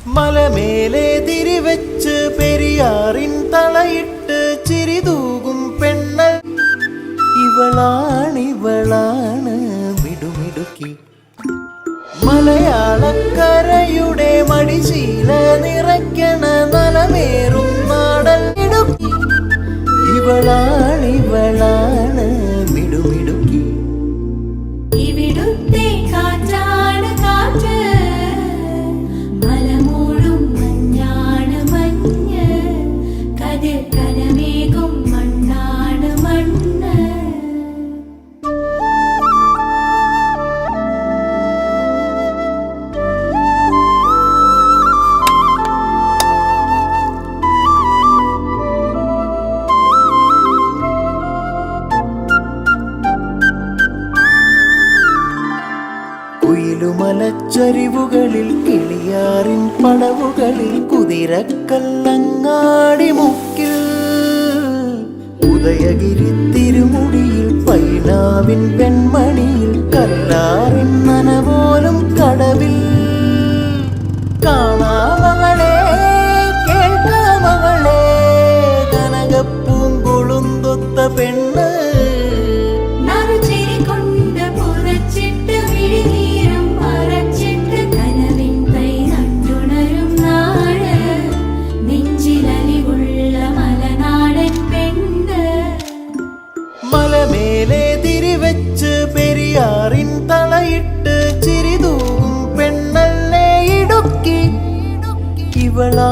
മലമേലെ തിരിവെച്ച് പെരിയാറിൻ തളയിട്ട് ചിരിതൂകും പെണ്ണ് ഇവളാണ് മിടുമിടുക്കി. മലയാളക്കരയുടെ മടിശീല നിറയ്ക്കണ നലമേറും നാടൻ ഇടുക്കി ഇവളാണ് മിടുമിടുക്കി. ഇവിടുത്തെ കാറ്റാണ് കാറ്റ്, മലമൂടും മഞ്ഞാണ് മഞ്ഞ്, കതിർ കനമേകും മണ്ണാണ് മണ്ണ്. കുയിലുമലച്ചരിവുകളിൽ കിളിയാറിൻ പടവുകളിൽ കുതിരക്കല്ലങ്ങാടി മുക്കിൽ ഉദയഗിരി തിരുമുടിയിൽ പൈനാവിൻ പെൺമണിയിൽ കല്ലാറിൻ നനപോലും കടവിൽ കാണാമകളെ കേൾക്കാമകളെ കനകപ്പൂങ്കൊളുന്തൊത്ത പെണ്ണ് മലമേലെ തിരിവെച്ച് പെരിയാറിൻ തളയിട്ട് ചിരിതൂകും പെണ്ണല്ലേ ഇടുക്കി ഇവളാ